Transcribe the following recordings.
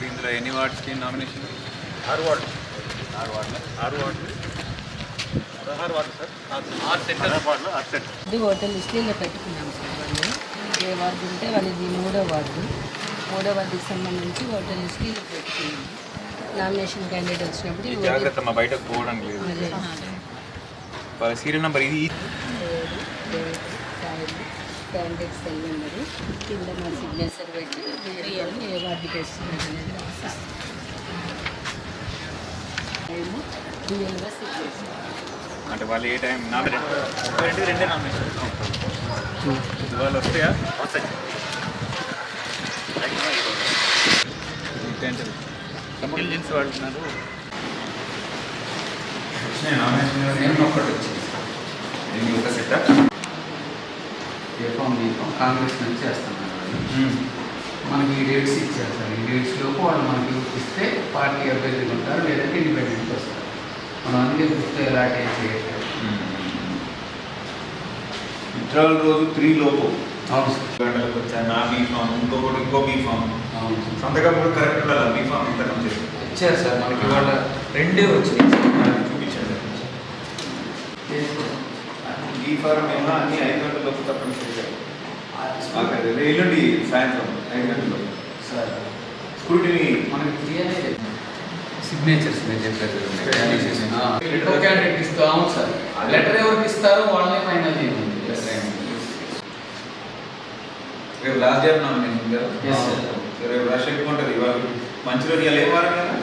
ఇందులో ఎన్ని వార్డ్స్కి nomination? 6 ward. 6 వార్డులు. 6 వార్డులు. 16 వార్డు సార్. 6 సెంటర్. 6 వార్డులు 6 సెంటర్. ఇది హోటల్ లిస్టులో పెట్టుకున్నాం సార్. వాళ్ళు ఏ వార్డు ఉంటే వాళ్ళది 3వ వార్డు. 3వ వార్డుకి సంబంధించి హోటల్ లిస్టులో పెట్టుకున్నాం. నామినేషన్ క్యాండిడేట్ వచ్చినప్పుడు జాగ్రత్త మా బయటకు పోవడం లేదు. సీరియల్ నెంబర్ ఇది క్యాండిడేట్ సెల్ నెంబరు కింద మా సిగ్నేచర్ పెట్టి ఏ వార్డుకి వేస్తున్నారు అనేది రాసిస్తాం. రియల్గా సిగ్నేచర్ అంటే వాళ్ళు ఏ టైం రెండే నామినేషన్ వాళ్ళు వస్తాయా? ఇంటెలిజెన్స్ వాళ్ళు ఉన్నారు. నేను ఒక్కటి వచ్చింది ఒక సెట్ ఏఫామ్ బీఫామ్ కాంగ్రెస్ నుంచి చేస్తున్నారు. మనకి ఈ డేట్స్ ఇచ్చారు సార్. ఈ డేట్స్ లోపు వాళ్ళు మనకి ఇస్తే పార్టీ అభ్యర్థులు ఉంటారు, లేదంటే ఇండిపెండెంట్ వస్తారు. మనం అందుకే గుర్తు ఎలాంటి చేయట్లేదు. విత్డ్రావల్ రోజు 3 లోపు. అవును సార్. గంటలకు వచ్చాను నా బీఫామ్, ఇంకో బీఫామ్. అవును సార్. సంతకం కూడా కరెక్ట్ ఉండాలి. బీఫామ్ సంతకం చేసి ఇచ్చారు సార్. మనకి వాళ్ళ 2 వచ్చినాయి చూపించాను. బీఫారం ఏమో అన్ని 5 గంటలకు తప్పనిసరిగా ఎల్లుండి సాయంత్రం 5 గంటలకు సార్. స్కూటీని మనకి 3 అనేది సిగ్నేచర్స్ నేను చెప్పారు. లెటర్ క్యాండిడేట్ ఇస్తూ. అవును సార్. లెటర్ ఎవరికి ఇస్తారో వాళ్ళే ఫైనల్ చేయండి. రేపు లాస్ట్ డే నామినేషన్ కదా. రేపు రష్ ఎక్కువ ఉంటుంది. ఇవాళ మంచి రోజు ఇవాళ ఏ వారం కదా.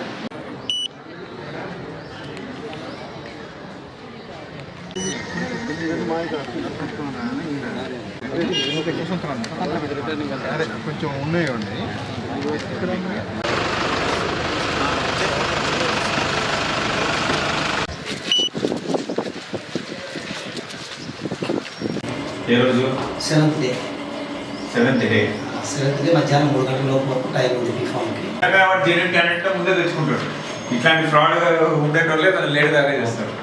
కొంచెం ఉన్నాయి ఏ రోజు? 7th day. 7th day. 7th day మధ్యాహ్నం 3 గంటల లోపు వరకు టైం ఉంది బీఫామ్కి. జెన్యున్ క్యాండిడేట్ ముందే తెచ్చుకుంటాడు. ఇట్లాంటి ఫ్రాడ్ ఉండేటోళ్ళే తను లేట్ దాకా చేస్తారు.